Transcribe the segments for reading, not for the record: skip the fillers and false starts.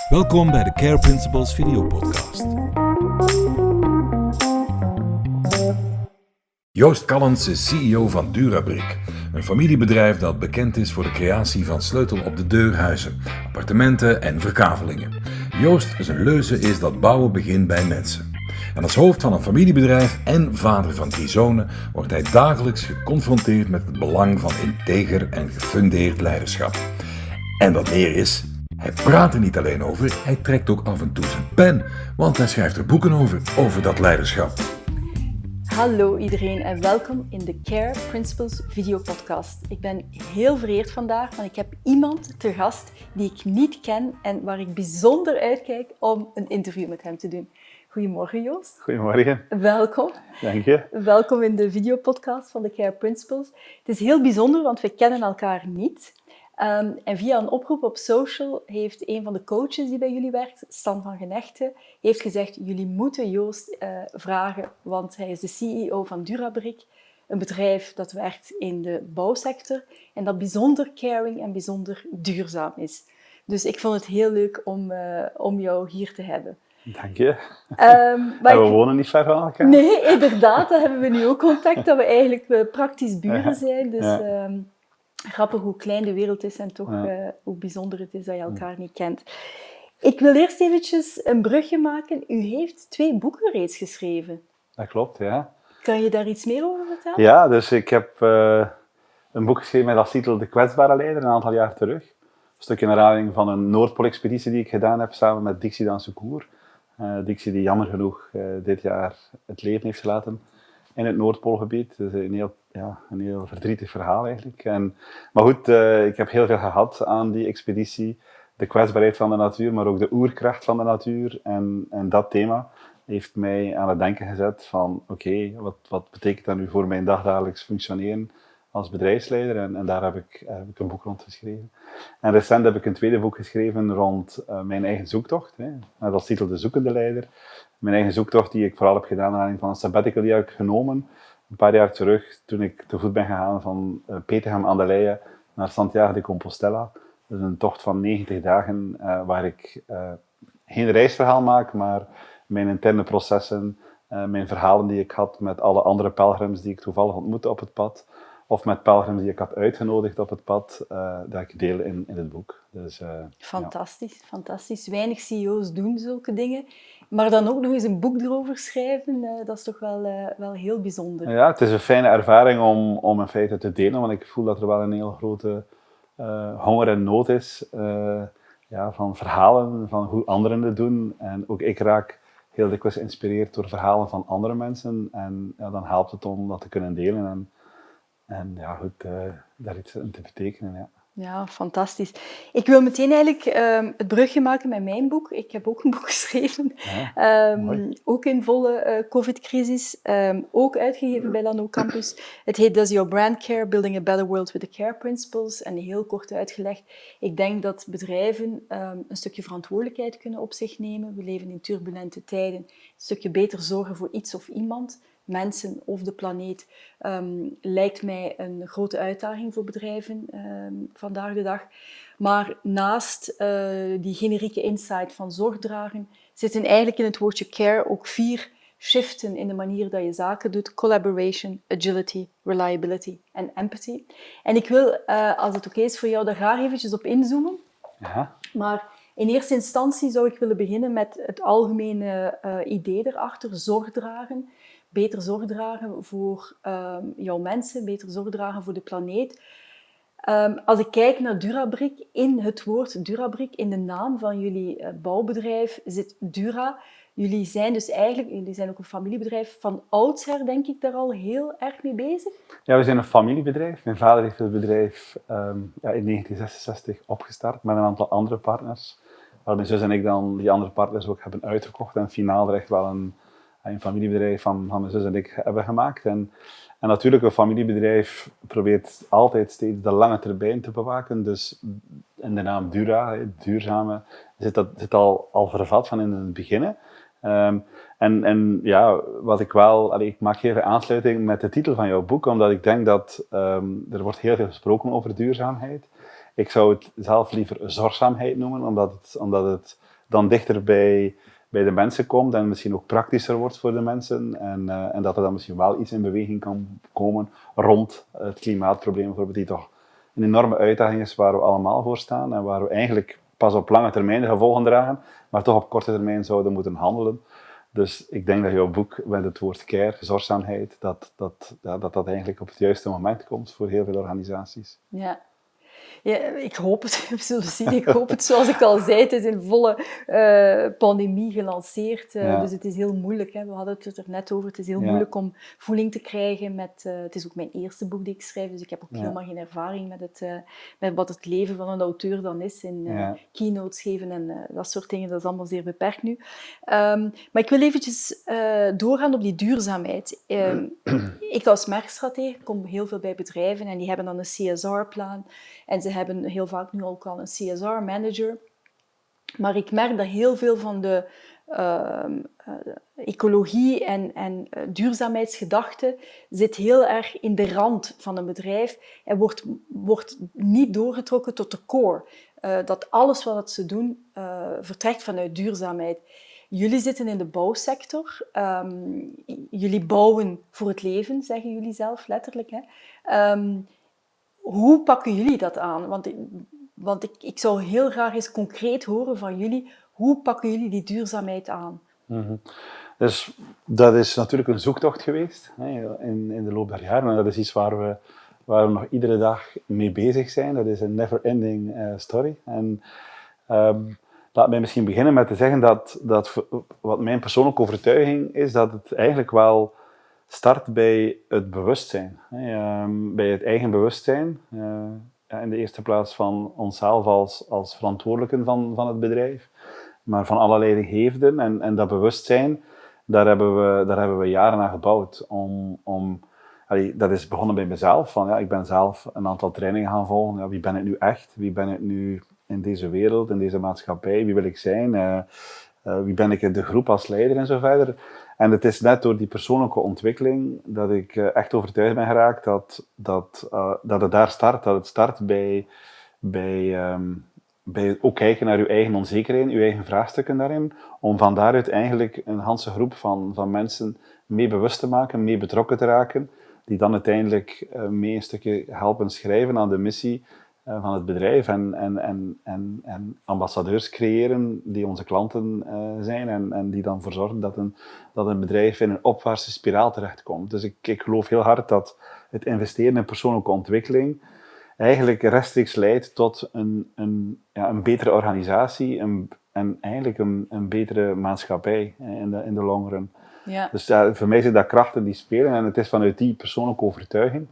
Welkom bij de Care Principles videopodcast. Joost Callens is CEO van Durabrick, een familiebedrijf dat bekend is voor de creatie van sleutel-op-de-deurhuizen, appartementen en verkavelingen. Joost zijn leuze is dat bouwen begint bij mensen. En als hoofd van een familiebedrijf en vader van 3 zonen wordt hij dagelijks geconfronteerd met het belang van integer en gefundeerd leiderschap. En wat meer is, hij praat er niet alleen over, hij trekt ook af en toe zijn pen, want hij schrijft er boeken over dat leiderschap. Hallo iedereen en welkom in de Care Principles videopodcast. Ik ben heel vereerd vandaag, want ik heb iemand te gast die ik niet ken en waar ik bijzonder uitkijk om een interview met hem te doen. Goedemorgen Joost. Goedemorgen. Welkom. Dank je. Welkom in de videopodcast van de Care Principles. Het is heel bijzonder, want we kennen elkaar niet. En via een oproep op social heeft een van de coaches die bij jullie werkt, Stan van Genechten, heeft gezegd, jullie moeten Joost vragen, want hij is de CEO van Durabrick, een bedrijf dat werkt in de bouwsector en dat bijzonder caring en bijzonder duurzaam is. Dus ik vond het heel leuk om jou hier te hebben. Dank je. Maar we wonen niet ver van elkaar. Nee, inderdaad, daar hebben we nu ook contact, dat we eigenlijk praktisch buren zijn. Dus grappig hoe klein de wereld is en toch hoe bijzonder het is dat je elkaar niet kent. Ik wil eerst eventjes een brugje maken. U heeft 2 boeken reeds geschreven. Dat klopt, ja. Kan je daar iets meer over vertellen? Ja, dus ik heb een boek geschreven met als titel De kwetsbare leider, een aantal jaar terug. Een stukje naar aanleiding van een Noordpool-expeditie die ik gedaan heb samen met Dixie Dan Secours. Dixie die jammer genoeg dit jaar het leven heeft gelaten in het Noordpoolgebied. Dus een heel verdrietig verhaal eigenlijk. Maar goed, ik heb heel veel gehad aan die expeditie. De kwetsbaarheid van de natuur, maar ook de oerkracht van de natuur. En dat thema heeft mij aan het denken gezet van oké, wat betekent dat nu voor mijn dagdagelijks functioneren als bedrijfsleider? En daar heb ik een boek rond geschreven. En recent heb ik een tweede boek geschreven rond mijn eigen zoektocht. Met als titel De Zoekende Leider. Mijn eigen zoektocht die ik vooral heb gedaan naar aanleiding van een sabbatical die heb ik genomen. Een paar jaar terug, toen ik te voet ben gegaan van Petegem aan de Leie naar Santiago de Compostela. Dat is een tocht van 90 dagen waar ik geen reisverhaal maak, maar mijn interne processen, mijn verhalen die ik had met alle andere pelgrims die ik toevallig ontmoette op het pad, of met pelgrims die ik had uitgenodigd op het pad, dat ik deel in het boek. Dus, fantastisch, fantastisch. Weinig CEO's doen zulke dingen. Maar dan ook nog eens een boek erover schrijven, dat is toch wel heel bijzonder. Ja, het is een fijne ervaring om in feite te delen, want ik voel dat er wel een heel grote honger en nood is van verhalen, van hoe anderen het doen. En ook ik raak heel dikwijls geïnspireerd door verhalen van andere mensen. En dan helpt het om dat te kunnen delen en daar iets in te betekenen. Ja. Ja, fantastisch. Ik wil meteen eigenlijk het brugje maken met mijn boek. Ik heb ook een boek geschreven, ook in volle COVID-crisis, ook uitgegeven bij Lano Campus. Het heet Does Your Brand Care? Building a Better World with the Care Principles. En heel kort uitgelegd, ik denk dat bedrijven een stukje verantwoordelijkheid kunnen op zich nemen. We leven in turbulente tijden. Een stukje beter zorgen voor iets of iemand. Mensen of de planeet, lijkt mij een grote uitdaging voor bedrijven vandaag de dag. Maar naast die generieke insight van zorgdragen zitten eigenlijk in het woordje care ook 4 shiften in de manier dat je zaken doet. Collaboration, agility, reliability en empathy. En ik wil, als het oké is voor jou, daar graag eventjes op inzoomen. Ja. Maar in eerste instantie zou ik willen beginnen met het algemene idee erachter, zorgdragen. Beter zorg dragen voor jouw mensen, beter zorg dragen voor de planeet. Als ik kijk naar Durabrick, in het woord Durabrick, in de naam van jullie bouwbedrijf zit Dura. Jullie zijn dus eigenlijk, jullie zijn ook een familiebedrijf. Van oudsher denk ik daar al heel erg mee bezig. Ja, we zijn een familiebedrijf. Mijn vader heeft het bedrijf in 1966 opgestart met een aantal andere partners. Waar mijn zus en ik dan die andere partners ook hebben uitgekocht en finaal er echt wel een familiebedrijf van mijn zus en ik hebben gemaakt. En natuurlijk, een familiebedrijf probeert altijd steeds de lange termijn te bewaken. Dus in de naam Dura, het duurzame, zit al vervat van in het begin. Wat ik wel... Ik maak even aansluiting met de titel van jouw boek, omdat ik denk dat er wordt heel veel gesproken over duurzaamheid. Ik zou het zelf liever zorgzaamheid noemen, omdat het dan dichter bij de mensen komt en misschien ook praktischer wordt voor de mensen en dat er dan misschien wel iets in beweging kan komen rond het klimaatprobleem bijvoorbeeld, die toch een enorme uitdaging is waar we allemaal voor staan en waar we eigenlijk pas op lange termijn de gevolgen dragen, maar toch op korte termijn zouden moeten handelen. Dus ik denk dat jouw boek met het woord care, zorgzaamheid, dat eigenlijk op het juiste moment komt voor heel veel organisaties. Ja. Ja, ik hoop het, we zullen zien. Ik hoop het, zoals ik al zei, het is in volle pandemie gelanceerd. Dus het is heel moeilijk. Hè. We hadden het er net over. Het is heel moeilijk om voeling te krijgen met... het is ook mijn eerste boek die ik schrijf, dus ik heb ook helemaal geen ervaring met wat het leven van een auteur dan is. In keynotes geven en dat soort dingen, dat is allemaal zeer beperkt nu. Maar ik wil eventjes doorgaan op die duurzaamheid. Ik als merkstratege kom heel veel bij bedrijven en die hebben dan een CSR-plan. En ze hebben heel vaak nu ook al een CSR-manager. Maar ik merk dat heel veel van de ecologie en duurzaamheidsgedachte zit heel erg in de rand van een bedrijf en wordt niet doorgetrokken tot de core. Dat alles wat ze doen vertrekt vanuit duurzaamheid. Jullie zitten in de bouwsector. Jullie bouwen voor het leven, zeggen jullie zelf letterlijk. Hè? Hoe pakken jullie dat aan? Want ik zou heel graag eens concreet horen van jullie. Hoe pakken jullie die duurzaamheid aan? Mm-hmm. Dus dat is natuurlijk een zoektocht geweest in de loop der jaren. En dat is iets waar we nog iedere dag mee bezig zijn. Dat is een never-ending story. En laat mij misschien beginnen met te zeggen dat wat mijn persoonlijke overtuiging is, dat het eigenlijk wel start bij het bewustzijn. Bij het eigen bewustzijn. In de eerste plaats van onszelf als verantwoordelijken van het bedrijf. Maar van alle leidinggevenden. En dat bewustzijn, daar hebben we jaren aan gebouwd. Dat is begonnen bij mezelf. Ik ben zelf een aantal trainingen gaan volgen. Wie ben ik nu echt? Wie ben ik nu in deze wereld, in deze maatschappij? Wie wil ik zijn? Wie ben ik in de groep als leider en zo verder? En het is net door die persoonlijke ontwikkeling dat ik echt overtuigd ben geraakt dat het daar start. Dat het start bij ook kijken naar uw eigen onzekerheden, uw eigen vraagstukken daarin, om van daaruit eigenlijk een hele groep van mensen mee bewust te maken, mee betrokken te raken, die dan uiteindelijk mee een stukje helpen schrijven aan de missie van het bedrijf en ambassadeurs creëren die onze klanten zijn en die dan ervoor zorgen dat een bedrijf in een opwaartse spiraal terechtkomt. Dus ik geloof heel hard dat het investeren in persoonlijke ontwikkeling eigenlijk rechtstreeks leidt tot een betere organisatie en eigenlijk een betere maatschappij in de long run. Ja. Dus voor mij zijn dat krachten die spelen en het is vanuit die persoonlijke overtuiging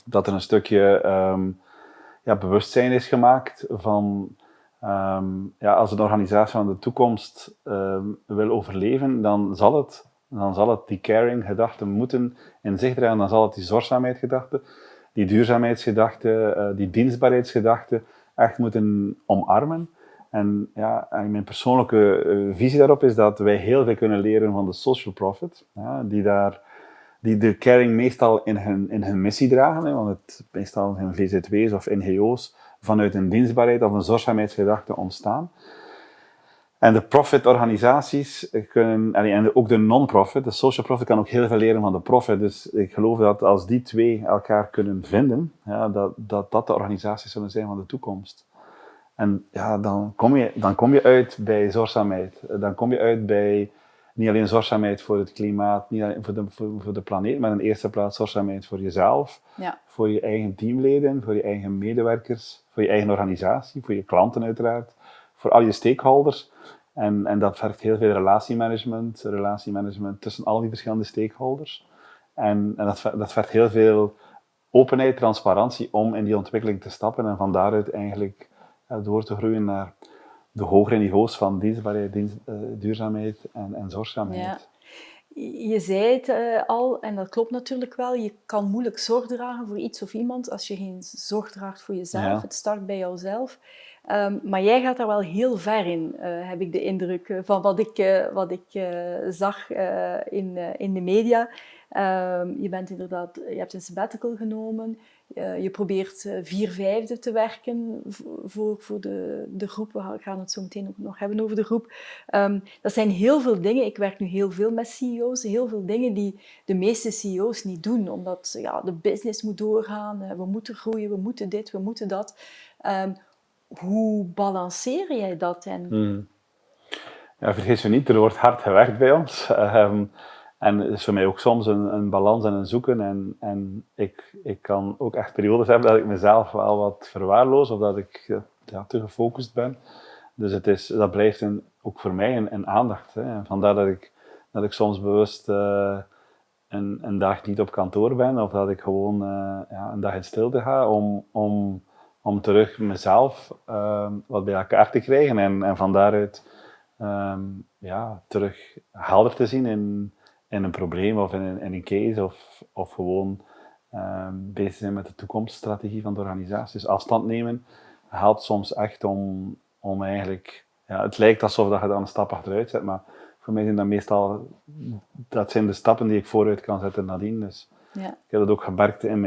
dat er een stukje bewustzijn is gemaakt van als een organisatie van de toekomst wil overleven, dan zal het die caring gedachte moeten in zich dragen, dan zal het die zorgzaamheidsgedachte, die duurzaamheidsgedachte, die dienstbaarheidsgedachte echt moeten omarmen. En mijn persoonlijke visie daarop is dat wij heel veel kunnen leren van de social profit, die de caring meestal in hun missie dragen, want het meestal in VZW's of NGO's vanuit een dienstbaarheid of een zorgzaamheidsgedachte ontstaan. En de profit-organisaties kunnen, en ook de non-profit, de social profit kan ook heel veel leren van de profit. Dus ik geloof dat als die twee elkaar kunnen vinden, dat de organisaties zullen zijn van de toekomst. En dan kom je uit bij zorgzaamheid. Dan kom je uit bij niet alleen zorgzaamheid voor het klimaat, niet alleen voor de planeet, maar in de eerste plaats zorgzaamheid voor jezelf, voor je eigen teamleden, voor je eigen medewerkers, voor je eigen organisatie, voor je klanten uiteraard, voor al je stakeholders. En dat vergt heel veel relatiemanagement tussen al die verschillende stakeholders. En dat vergt heel veel openheid, transparantie om in die ontwikkeling te stappen en van daaruit eigenlijk door te groeien naar de hogere niveaus van dienstbaarheid, duurzaamheid en zorgzaamheid. Ja. Je zei het al, en dat klopt natuurlijk wel, je kan moeilijk zorg dragen voor iets of iemand als je geen zorg draagt voor jezelf. Ja. Het start bij jouzelf. Maar jij gaat daar wel heel ver in, heb ik de indruk, van wat ik zag in de media. Je hebt een sabbatical genomen. Je probeert 4/5 te werken voor de groep. We gaan het zo meteen ook nog hebben over de groep. Dat zijn heel veel dingen. Ik werk nu heel veel met CEO's. Heel veel dingen die de meeste CEO's niet doen. Omdat de business moet doorgaan. We moeten groeien, we moeten dit, we moeten dat. Hoe balanceer jij dat? Ja, vergeet je niet, er wordt hard gewerkt bij ons. En het is voor mij ook soms een balans en een zoeken. En ik kan ook echt periodes hebben dat ik mezelf wel wat verwaarloos of dat ik te gefocust ben. Dus dat blijft ook voor mij een aandacht. Hè. En vandaar dat ik soms bewust een dag niet op kantoor ben of dat ik gewoon een dag in stilte ga om terug mezelf wat bij elkaar te krijgen en van daaruit terug helder te zien in een probleem of in een case of gewoon bezig zijn met de toekomststrategie van de organisatie. Dus afstand nemen helpt soms echt om eigenlijk... Ja, het lijkt alsof dat je dan een stap achteruit zet, maar voor mij zijn dat meestal... Dat zijn de stappen die ik vooruit kan zetten nadien. Dus ik heb dat ook gemerkt in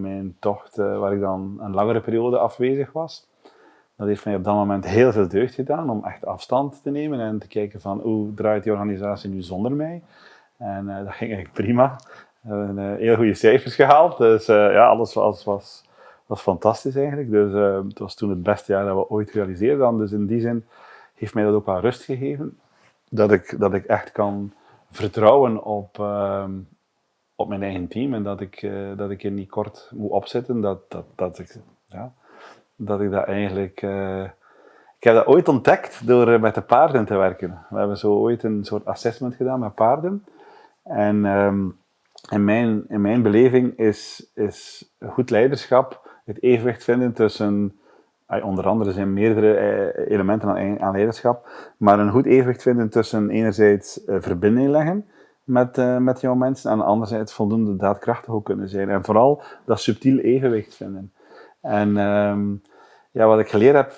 mijn tocht, waar ik dan een langere periode afwezig was. Dat heeft mij op dat moment heel veel deugd gedaan om echt afstand te nemen en te kijken van hoe draait die organisatie nu zonder mij. En dat ging eigenlijk prima. We hebben heel goede cijfers gehaald, dus alles was fantastisch eigenlijk. Dus het was toen het beste jaar dat we ooit gerealiseerd. Dus in die zin heeft mij dat ook wel rust gegeven. Dat ik echt kan vertrouwen op mijn eigen team en dat ik er niet kort moet opzitten. Dat ik dat eigenlijk... Ik heb dat ooit ontdekt door met de paarden te werken. We hebben zo ooit een soort assessment gedaan met paarden. En in mijn beleving is goed leiderschap het evenwicht vinden tussen... Onder andere zijn meerdere elementen aan leiderschap, maar een goed evenwicht vinden tussen enerzijds verbinding leggen met jouw mensen en anderzijds voldoende daadkrachtig ook kunnen zijn. En vooral dat subtiel evenwicht vinden. En wat ik geleerd heb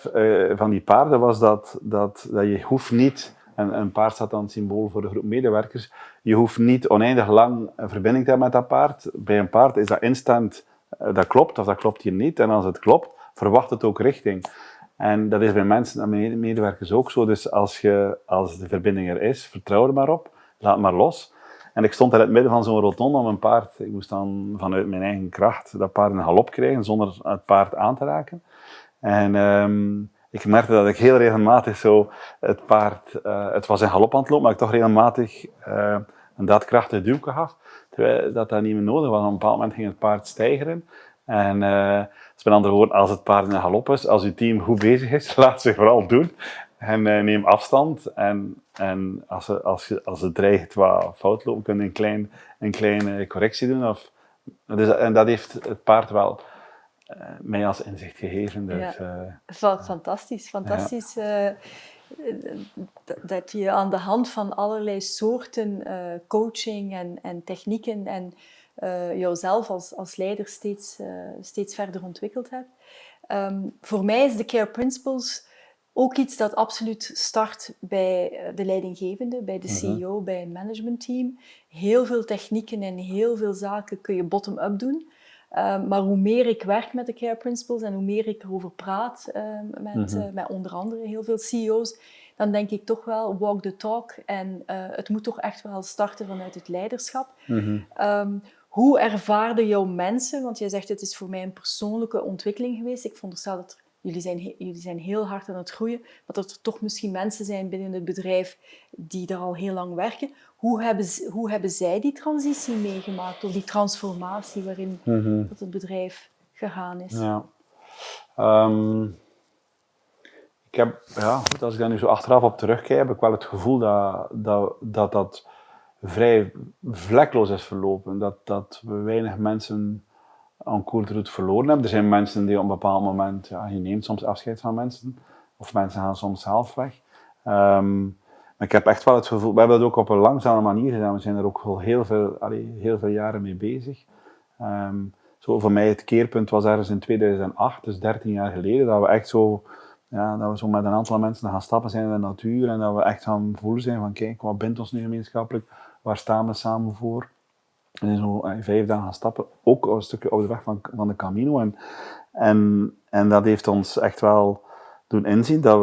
van die paarden was dat je hoeft niet, en een paard staat dan symbool voor de groep medewerkers, je hoeft niet oneindig lang een verbinding te hebben met dat paard. Bij een paard is dat instant, dat klopt of dat klopt hier niet. En als het klopt, verwacht het ook richting. En dat is bij mensen en medewerkers ook zo. Dus als de verbinding er is, vertrouw er maar op, laat maar los. En ik stond in het midden van zo'n rotonde om een paard, ik moest dan vanuit mijn eigen kracht dat paard in galop krijgen, zonder het paard aan te raken. En ik merkte dat ik heel regelmatig zo het paard, het was in galop aan het lopen, maar ik toch regelmatig een daadkrachtig duwke gaf, terwijl dat niet meer nodig was. Op een bepaald moment ging het paard steigeren. En dus met andere woorden, als het paard in galop is, als uw team goed bezig is, laat zich vooral doen. En neem afstand. En als het dreigt wat fout loopt, kun je een kleine correctie doen. En dat heeft het paard wel mij als inzicht gegeven. Dus, fantastisch. Fantastisch dat je aan de hand van allerlei soorten coaching en technieken en jouzelf als leider steeds verder ontwikkeld hebt. Voor mij is de Care Principles ook iets dat absoluut start bij de leidinggevende, bij de CEO, bij een managementteam. Heel veel technieken en heel veel zaken kun je bottom-up doen. Maar hoe meer ik werk met de Care Principles en hoe meer ik erover praat met onder andere heel veel CEO's, dan denk ik toch wel walk the talk en het moet toch echt wel starten vanuit het leiderschap. Hoe ervaarden jouw mensen? Want jij zegt, het is voor mij een persoonlijke ontwikkeling geweest. Ik veronderstel dat jullie zijn heel hard aan het groeien, maar dat er toch misschien mensen zijn binnen het bedrijf die er al heel lang werken. Hoe hebben zij die transitie meegemaakt, of die transformatie waarin dat het bedrijf gegaan is? Ja. Als ik daar nu zo achteraf op terugkijk, heb ik wel het gevoel dat vrij vlekloos is verlopen. Dat we weinig mensen aan cours de route verloren hebben. Er zijn mensen die op een bepaald moment, je neemt soms afscheid van mensen, of mensen gaan soms zelf weg. Maar ik heb echt wel het gevoel, we hebben dat ook op een langzame manier gedaan. We zijn er ook wel heel veel jaren mee bezig. Zo voor mij het keerpunt was ergens in 2008, dus 13 jaar geleden, dat we echt zo met een aantal mensen gaan stappen zijn in de natuur en dat we echt gaan voelen zijn van kijk, wat bindt ons nu gemeenschappelijk, waar staan we samen voor? En zo 5 dagen gaan stappen, ook een stukje op de weg van de Camino. En dat heeft ons echt wel doen inzien dat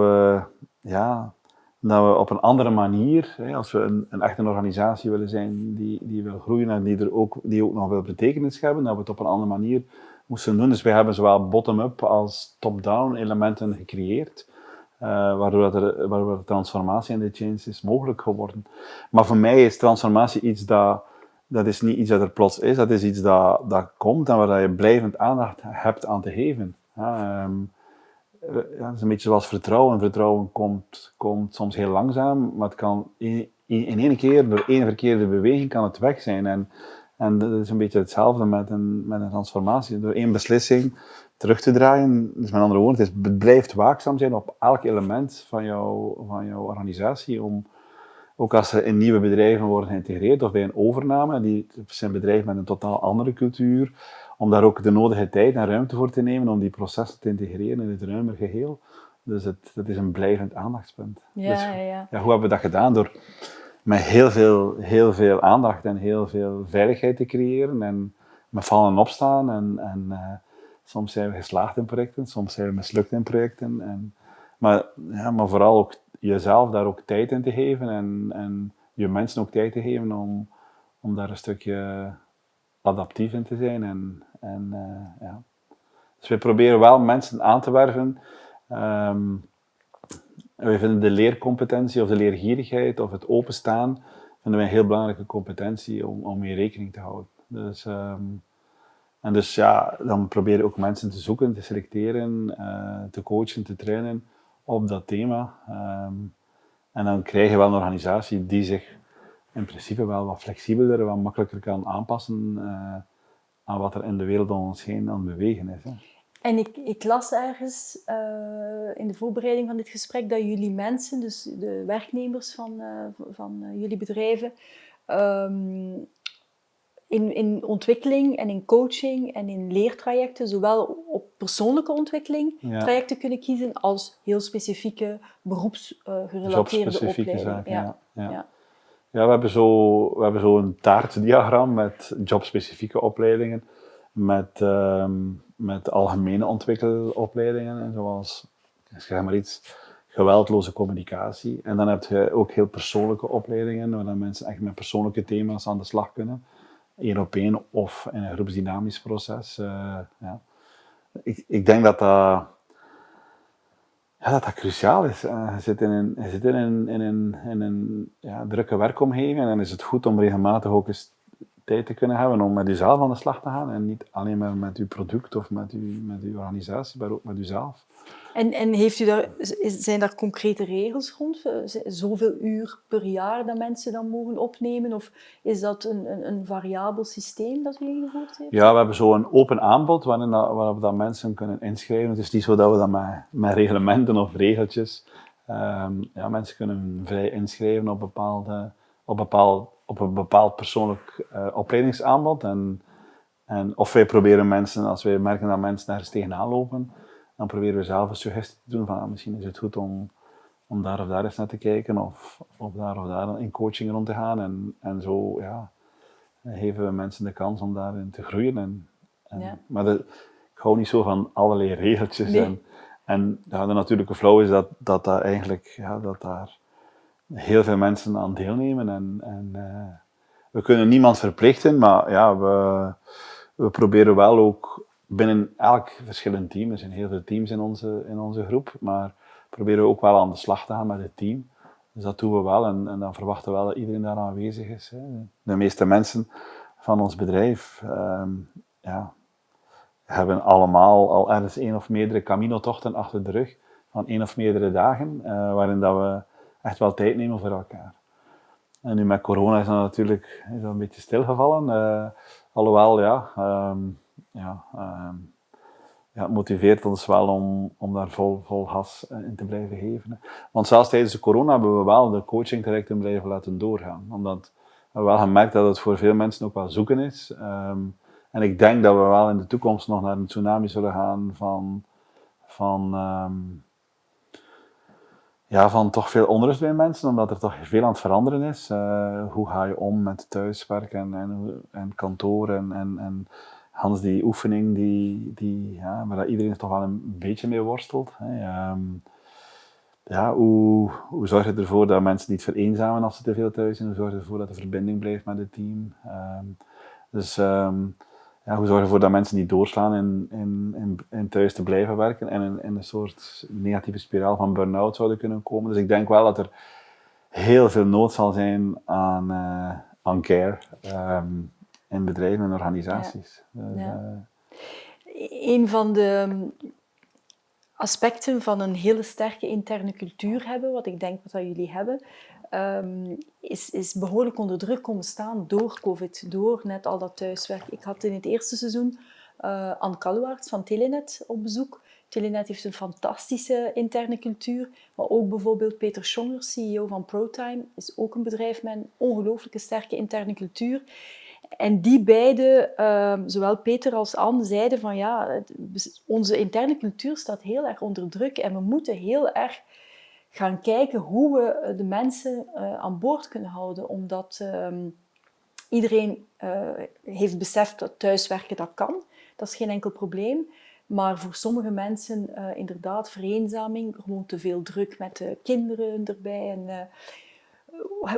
we op een andere manier, als we echt een organisatie willen zijn die wil groeien en die ook nog wil betekenis hebben, dat we het op een andere manier moesten doen. Dus wij hebben zowel bottom-up als top-down elementen gecreëerd, waardoor de transformatie en de change is mogelijk geworden. Maar voor mij is transformatie iets dat is niet iets dat er plots is, dat is iets dat komt en waar je blijvend aandacht hebt aan te geven. Het is een beetje zoals vertrouwen. Vertrouwen komt soms heel langzaam, maar het kan in één keer, door één verkeerde beweging, kan het weg zijn. En dat is een beetje hetzelfde met een transformatie. Door één beslissing terug te draaien, dus met andere woorden, het blijft waakzaam zijn op elk element van jouw organisatie, ook als ze in nieuwe bedrijven worden geïntegreerd of bij een overname, die zijn bedrijven met een totaal andere cultuur, om daar ook de nodige tijd en ruimte voor te nemen om die processen te integreren in het ruimer geheel. Dus dat is een blijvend aandachtspunt. Ja, Dus, ja. hoe hebben we dat gedaan? Door met heel veel aandacht en heel veel veiligheid te creëren en met vallen en opstaan. En soms zijn we geslaagd in projecten, soms zijn we mislukt in projecten. Maar vooral ook jezelf daar ook tijd in te geven en je mensen ook tijd te geven om daar een stukje adaptief in te zijn. Dus we proberen wel mensen aan te werven. We vinden de leercompetentie of de leergierigheid of het openstaan vinden wij een heel belangrijke competentie om mee rekening te houden. Dus dan proberen we ook mensen te zoeken, te selecteren, te coachen, te trainen op dat thema. En dan krijg je wel een organisatie die zich in principe wel wat flexibeler, wat makkelijker kan aanpassen aan wat er in de wereld om ons heen aan het bewegen is. Hè. En ik las ergens in de voorbereiding van dit gesprek dat jullie mensen, dus de werknemers van jullie bedrijven, in ontwikkeling en in coaching en in leertrajecten, zowel op persoonlijke ontwikkeling trajecten kunnen kiezen, als heel specifieke beroepsgerelateerde opleidingen. Ja, we hebben zo een taartdiagram met jobspecifieke opleidingen, met algemene ontwikkelopleidingen, en zoals, zeg maar iets, geweldloze communicatie. En dan heb je ook heel persoonlijke opleidingen, waar mensen echt met persoonlijke thema's aan de slag kunnen. 1 op 1 of in een groepsdynamisch proces. Ik denk dat cruciaal is. Je zit in een drukke werkomgeving en dan is het goed om regelmatig ook eens tijd te kunnen hebben om met jezelf aan de slag te gaan en niet alleen maar met je product of met uw organisatie, maar ook met jezelf. En zijn daar concrete regels rond? Zoveel uur per jaar dat mensen dan mogen opnemen? Of is dat een variabel systeem dat u ingevoerd heeft? Ja, we hebben zo een open aanbod waarop dat mensen kunnen inschrijven. Het is niet zo dat we dat met reglementen of regeltjes... mensen kunnen vrij inschrijven op een bepaald persoonlijk opleidingsaanbod. Of wij proberen mensen, als wij merken dat mensen daar eens tegenaan lopen, dan proberen we zelf een suggestie te doen van misschien is het goed om daar of daar eens naar te kijken of daar of daar in coaching rond te gaan. En zo geven we mensen de kans om daarin te groeien. Maar ik hou niet zo van allerlei regeltjes. Nee. En de natuurlijke flow is dat daar heel veel mensen aan deelnemen. We kunnen niemand verplichten, maar we proberen wel ook binnen elk verschillend team, er zijn heel veel teams in onze groep, maar proberen we ook wel aan de slag te gaan met het team. Dus dat doen we wel en dan verwachten we wel dat iedereen daar aanwezig is. Hè. De meeste mensen van ons bedrijf hebben allemaal al ergens 1 of meerdere Camino-tochten achter de rug van 1 of meerdere dagen, waarin dat we echt wel tijd nemen voor elkaar. En nu met corona is dat natuurlijk een beetje stilgevallen, alhoewel het motiveert ons wel om daar vol gas in te blijven geven. Want zelfs tijdens de corona hebben we wel de coaching-trajecten blijven laten doorgaan. Omdat we wel gemerkt dat het voor veel mensen ook wel zoeken is. En ik denk dat we wel in de toekomst nog naar een tsunami zullen gaan van toch veel onrust bij mensen, omdat er toch veel aan het veranderen is. Hoe ga je om met thuiswerk en kantoor en Hans die oefening waar dat iedereen toch wel een beetje mee worstelt. Hoe zorg je ervoor dat mensen niet vereenzamen als ze te veel thuis zijn? Hoe zorg je ervoor dat de verbinding blijft met het team? Hoe zorg je ervoor dat mensen niet doorslaan in thuis te blijven werken en in een soort negatieve spiraal van burn-out zouden kunnen komen? Dus ik denk wel dat er heel veel nood zal zijn aan care in bedrijven en organisaties. Een van de aspecten van een hele sterke interne cultuur hebben, wat ik denk dat jullie hebben, is behoorlijk onder druk komen staan door COVID, door net al dat thuiswerk. Ik had in het eerste seizoen Anne Kallewaerts van Telenet op bezoek. Telenet heeft een fantastische interne cultuur, maar ook bijvoorbeeld Peter Schongers, CEO van ProTime, is ook een bedrijf met een ongelooflijke sterke interne cultuur. En die beiden, zowel Peter als Anne, zeiden van ja, onze interne cultuur staat heel erg onder druk en we moeten heel erg gaan kijken hoe we de mensen aan boord kunnen houden, omdat iedereen heeft beseft dat thuiswerken dat kan. Dat is geen enkel probleem. Maar voor sommige mensen inderdaad vereenzaming, gewoon te veel druk met de kinderen erbij. En,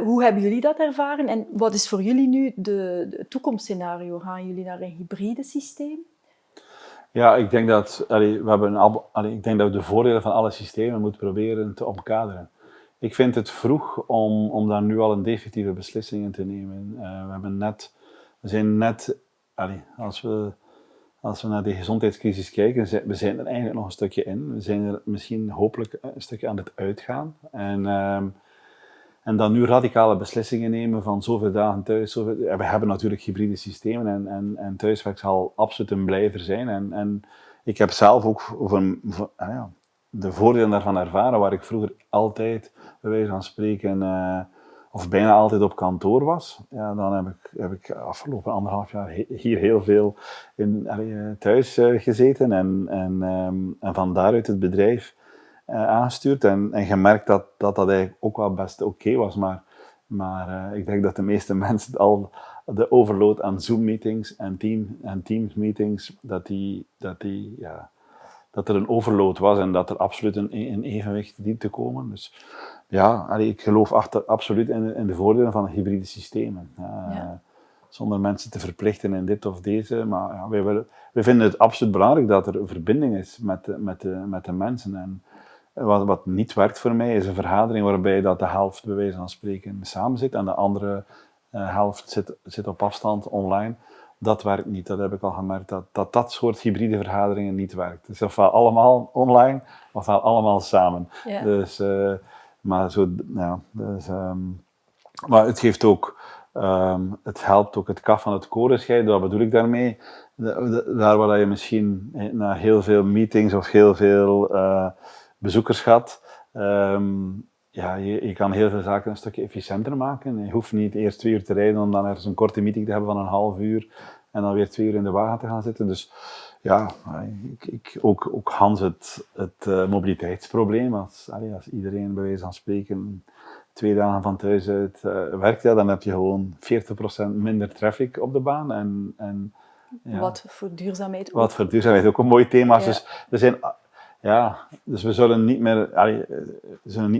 hoe hebben jullie dat ervaren? En wat is voor jullie nu de toekomstscenario? Gaan jullie naar een hybride systeem? Ja, ik denk dat ik denk dat we de voordelen van alle systemen moeten proberen te omkaderen. Ik vind het vroeg om daar nu al een definitieve beslissing in te nemen. Als we naar de gezondheidscrisis kijken, we zijn er eigenlijk nog een stukje in. We zijn er misschien hopelijk een stukje aan het uitgaan. En dan nu radicale beslissingen nemen van zoveel dagen thuis. We hebben natuurlijk hybride systemen en thuiswerk zal absoluut een blijver zijn. En ik heb zelf ook de voordelen daarvan ervaren, waar ik vroeger altijd, bij wijze van spreken, of bijna altijd op kantoor was. Ja, dan heb ik afgelopen 1,5 jaar hier heel veel thuis gezeten en van daaruit het bedrijf aangestuurd en gemerkt dat eigenlijk ook wel best oké was. Maar ik denk dat de meeste mensen al de overload aan Zoom-meetings en Teams-meetings, dat er een overload was en dat er absoluut een evenwicht dient te komen. Dus ja, ik geloof absoluut in de voordelen van hybride systemen. Zonder mensen te verplichten in dit of deze. Maar ja, wij vinden het absoluut belangrijk dat er verbinding is met de mensen. En wat niet werkt voor mij is een vergadering waarbij dat de helft bij wijze van spreken samen zit en de andere helft zit op afstand online. Dat werkt niet. Dat heb ik al gemerkt, dat soort hybride vergaderingen niet werkt. Dus ofwel allemaal online, ofwel allemaal samen. Ja. Dus, maar het geeft ook, het helpt ook het kaf van het koren scheiden. Wat bedoel ik daarmee? Daar waar je misschien na heel veel meetings of heel veel bezoekers gaat, je kan heel veel zaken een stukje efficiënter maken. Je hoeft niet eerst 2 uur te rijden om dan ergens een korte meeting te hebben van een half uur en dan weer 2 uur in de wagen te gaan zitten. Dus ja, ook Hans het mobiliteitsprobleem. Als iedereen bij wijze van spreken 2 dagen van thuis uit werkt, dan heb je gewoon 40% minder traffic op de baan. Wat voor duurzaamheid ook. Wat voor duurzaamheid ook een mooi thema. Ja. Dus we zullen niet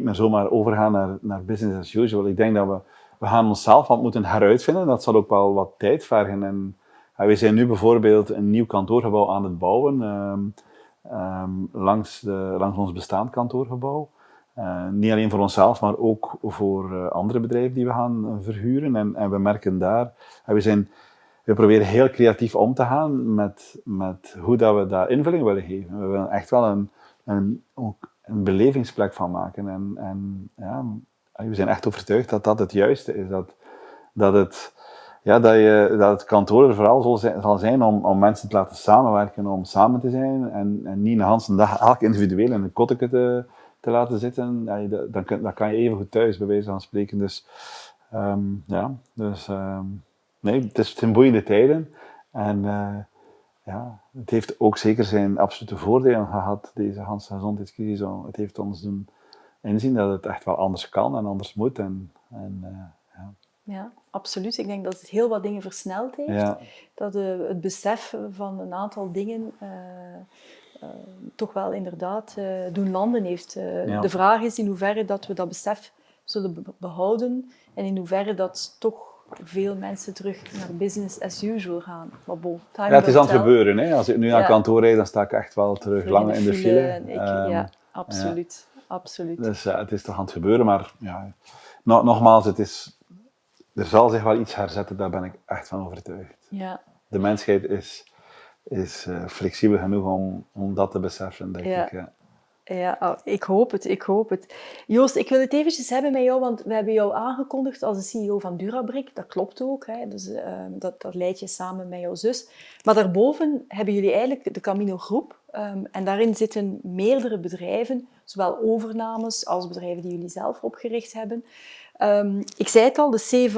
meer zomaar overgaan naar business as usual. Ik denk dat we gaan onszelf wat moeten heruitvinden. Dat zal ook wel wat tijd vergen. En we zijn nu bijvoorbeeld een nieuw kantoorgebouw aan het bouwen. Langs ons bestaand kantoorgebouw. Niet alleen voor onszelf, maar ook voor andere bedrijven die we gaan verhuren. En we merken daar... We proberen heel creatief om te gaan met hoe dat we daar invulling willen geven. We willen echt wel een belevingsplek van maken. We zijn echt overtuigd dat dat het juiste is. Dat het kantoor er vooral zal zijn om mensen te laten samenwerken, om samen te zijn. En niet een hele dag elk individueel in een kotteke te laten zitten. Dan kan je even goed thuis, bij wijze van spreken. Nee, het zijn boeiende tijden en het heeft ook zeker zijn absolute voordelen gehad, deze Hanse gezondheidscrisis. Het heeft ons doen inzien dat het echt wel anders kan en anders moet. Ja, absoluut. Ik denk dat het heel wat dingen versneld heeft. Ja. Dat het besef van een aantal dingen toch wel inderdaad doen landen heeft. De vraag is in hoeverre dat we dat besef zullen behouden en in hoeverre dat toch veel mensen terug naar business as usual gaan. Maar bon, het is aan het gebeuren. Hè. Als ik nu naar kantoor rijd, dan sta ik echt wel terug lang in de file. Ja, absoluut. Absoluut. Dus het is toch aan het gebeuren, maar nogmaals, er zal zich wel iets herzetten, daar ben ik echt van overtuigd. Ja. De mensheid is flexibel genoeg om dat te beseffen, denk ik. Ja. Ja, ik hoop het. Joost, ik wil het eventjes hebben met jou, want we hebben jou aangekondigd als de CEO van Durabrick. Dat klopt ook, hè? Dus, dat leid je samen met jouw zus. Maar daarboven hebben jullie eigenlijk de Camino Groep. En daarin zitten meerdere bedrijven, zowel overnames als bedrijven die jullie zelf opgericht hebben. Ik zei het al, de C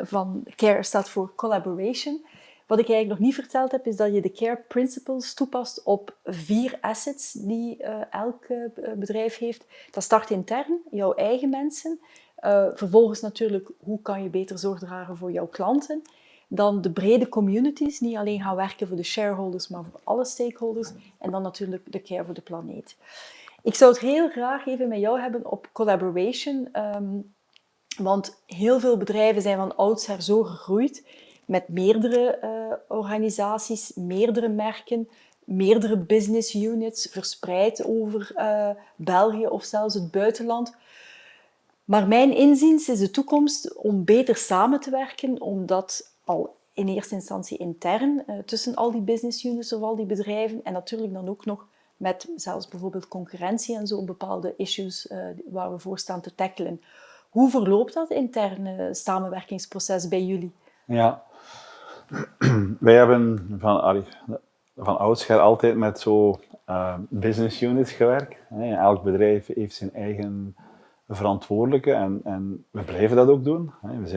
van CARE staat voor Collaboration. Wat ik eigenlijk nog niet verteld heb, is dat je de CARE Principles toepast op 4 assets die elk bedrijf heeft. Dat start intern, jouw eigen mensen. Vervolgens natuurlijk, hoe kan je beter zorg dragen voor jouw klanten. Dan de brede communities, niet alleen gaan werken voor de shareholders, maar voor alle stakeholders. En dan natuurlijk de CARE voor de planeet. Ik zou het heel graag even met jou hebben op collaboration. Want heel veel bedrijven zijn van oudsher zo gegroeid met meerdere organisaties, meerdere merken, meerdere business units, verspreid over België of zelfs het buitenland. Maar mijn inziens is de toekomst om beter samen te werken, omdat al in eerste instantie intern tussen al die business units of al die bedrijven en natuurlijk dan ook nog met zelfs bijvoorbeeld concurrentie en zo bepaalde issues waar we voor staan te tackelen. Hoe verloopt dat interne samenwerkingsproces bij jullie? Ja, wij hebben van oudsher altijd met zo business units gewerkt. Elk bedrijf heeft zijn eigen verantwoordelijke en we blijven dat ook doen. We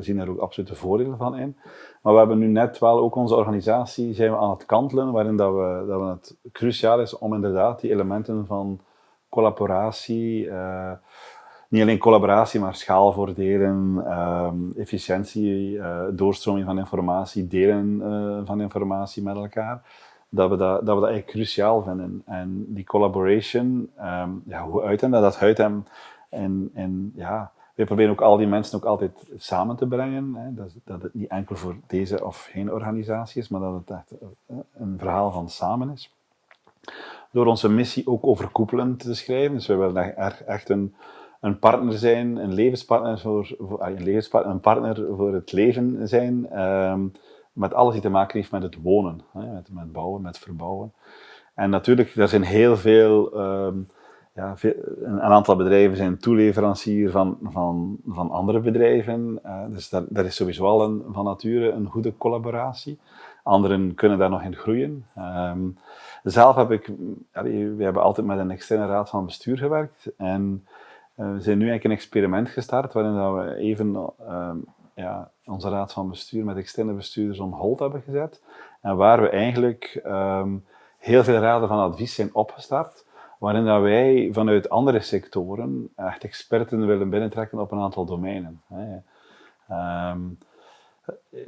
zien daar ook absoluut de voordelen van in. Maar we hebben nu net wel ook onze organisatie zijn we aan het kantelen, waarin dat het cruciaal is om inderdaad die elementen van collaboratie, niet alleen collaboratie, maar schaalvoordelen, efficiëntie, doorstroming van informatie, delen van informatie met elkaar. Dat we dat eigenlijk cruciaal vinden. En die collaboration, hoe uit dat? Dat uit hem. We proberen ook al die mensen ook altijd samen te brengen. Hè. Dat het niet enkel voor deze of geen organisatie is, maar dat het echt een verhaal van samen is. Door onze missie ook overkoepelend te schrijven. Dus we willen echt een partner zijn, een levenspartner een partner voor het leven zijn, met alles die te maken heeft met het wonen, met bouwen, met verbouwen. En natuurlijk, er zijn heel veel, een aantal bedrijven zijn toeleverancier van andere bedrijven, dus daar is sowieso al van nature een goede collaboratie. Anderen kunnen daar nog in groeien. Zelf we hebben altijd met een externe raad van bestuur gewerkt en we zijn nu eigenlijk een experiment gestart waarin we even onze raad van bestuur met externe bestuurders on hold hebben gezet. En waar we eigenlijk heel veel raden van advies zijn opgestart, waarin dat wij vanuit andere sectoren echt experten willen binnentrekken op een aantal domeinen.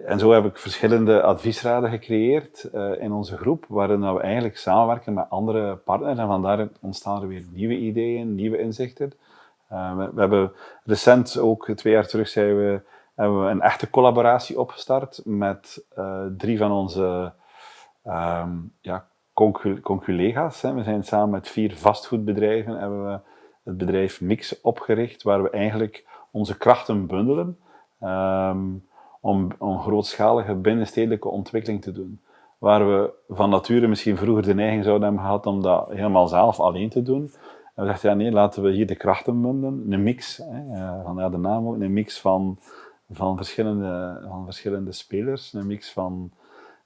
En zo heb ik verschillende adviesraden gecreëerd in onze groep, waarin we eigenlijk samenwerken met andere partners en vandaar ontstaan er weer nieuwe ideeën, nieuwe inzichten. We hebben recent, ook 2 jaar terug, hebben we een echte collaboratie opgestart met 3 van onze conculega's. We zijn samen met 4 vastgoedbedrijven, hebben we het bedrijf Mix opgericht, waar we eigenlijk onze krachten bundelen om grootschalige binnenstedelijke ontwikkeling te doen. Waar we van nature misschien vroeger de neiging zouden hebben gehad om dat helemaal zelf alleen te doen. En we dachten, nee, laten we hier de krachten bundelen. Een mix, vandaar de naam ook, een mix van verschillende spelers, een mix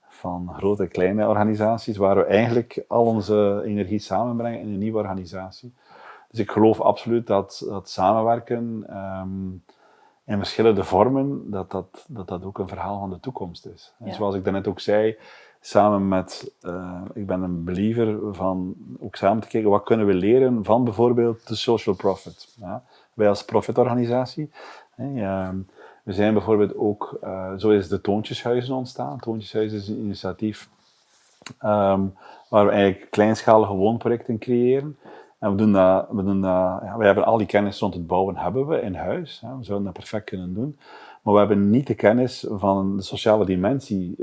van grote en kleine organisaties, waar we eigenlijk al onze energie samenbrengen in een nieuwe organisatie. Dus ik geloof absoluut dat samenwerken in verschillende vormen, dat ook een verhaal van de toekomst is. En zoals ik daarnet ook zei, samen met, ik ben een believer van ook samen te kijken, wat kunnen we leren van bijvoorbeeld de social profit. Ja? Wij als profitorganisatie, we zijn bijvoorbeeld ook, zo is de Toontjeshuizen ontstaan. Toontjeshuizen is een initiatief waar we eigenlijk kleinschalige woonprojecten creëren. En we hebben al die kennis rond het bouwen hebben we in huis. Hè. We zouden dat perfect kunnen doen. Maar we hebben niet de kennis van de sociale dimensie.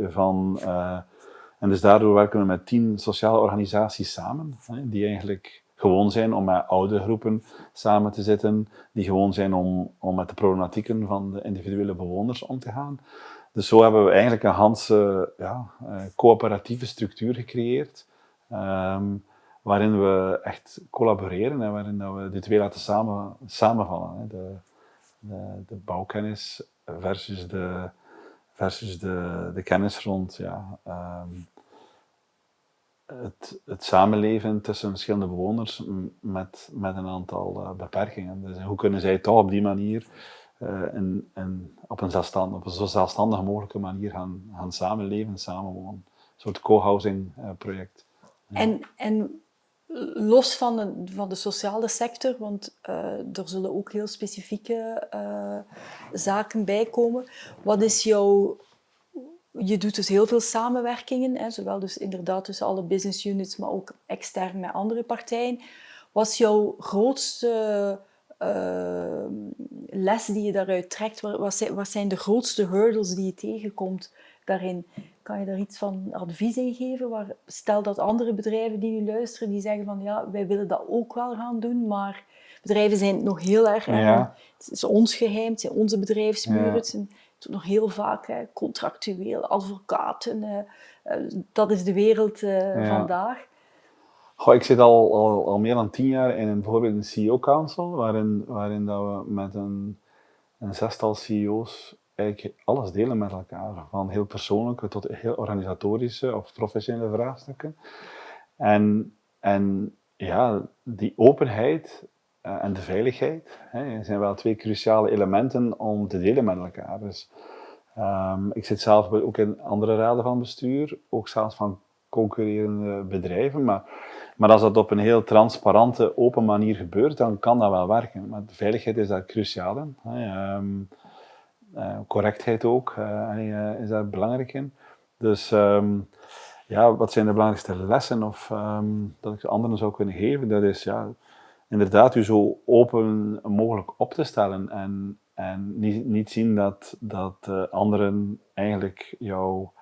En dus daardoor werken we met 10 sociale organisaties samen. Hè, die eigenlijk gewoon zijn om met oude groepen samen te zitten. Die gewoon zijn om met de problematieken van de individuele bewoners om te gaan. Dus zo hebben we eigenlijk een ganse coöperatieve structuur gecreëerd. Waarin we echt collaboreren en waarin dat we de twee laten samenvallen. Hè. De bouwkennis versus de kennis rond het samenleven tussen verschillende bewoners met een aantal beperkingen. Dus hoe kunnen zij toch op die manier op een zo zelfstandig mogelijke manier gaan samenleven, samenwonen. Een soort co-housing project. Ja. En los van de sociale sector, want er zullen ook heel specifieke zaken bij komen. Wat is je doet dus heel veel samenwerkingen, hè, zowel dus inderdaad tussen alle business units, maar ook extern met andere partijen. Wat is jouw grootste les die je daaruit trekt? Wat zijn de grootste hurdles die je tegenkomt daarin? Kan je daar iets van advies in geven? Stel dat andere bedrijven die nu luisteren, die zeggen van ja, wij willen dat ook wel gaan doen, maar bedrijven zijn nog heel erg... Ja. Het is ons geheim, het zijn onze bedrijfsmuren, Ja. het zijn nog heel vaak contractueel, advocaten. Dat is de wereld vandaag. Goh, ik zit al meer dan 10 jaar in bijvoorbeeld een CEO-council, waarin dat we met een 6-tal CEO's eigenlijk alles delen met elkaar. Van heel persoonlijke tot heel organisatorische of professionele vraagstukken. En ja, die openheid en de veiligheid zijn wel 2 cruciale elementen om te delen met elkaar. Dus, ik zit zelf ook in andere raden van bestuur, ook zelfs van concurrerende bedrijven. Maar als dat op een heel transparante, open manier gebeurt, dan kan dat wel werken. Maar de veiligheid is daar cruciaal in. Correctheid ook is daar belangrijk in. Dus wat zijn de belangrijkste lessen of dat ik anderen zou kunnen geven? Dat is inderdaad u zo open mogelijk op te stellen en niet zien dat anderen eigenlijk jouw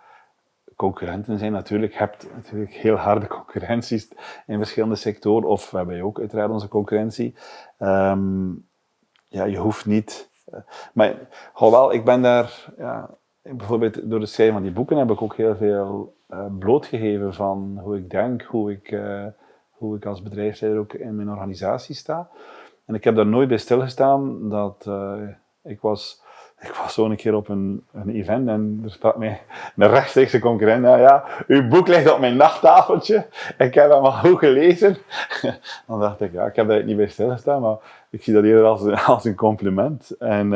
concurrenten zijn. Natuurlijk, je hebt natuurlijk heel harde concurrenties in verschillende sectoren, of we hebben ook uiteraard onze concurrentie. Je hoeft niet... maar hoewel, ik ben daar... bijvoorbeeld door het schrijven van die boeken heb ik ook heel veel blootgegeven van hoe ik denk, hoe ik als bedrijfsleider ook in mijn organisatie sta. En ik heb daar nooit bij stilgestaan dat ik was zo een keer op een event en er sprak mij een rechtstreekse concurrent. Uw boek ligt op mijn nachttafeltje. Ik heb hem al goed gelezen. Dan dacht ik, ik heb daar niet bij stilgestaan, maar ik zie dat eerder als een compliment. En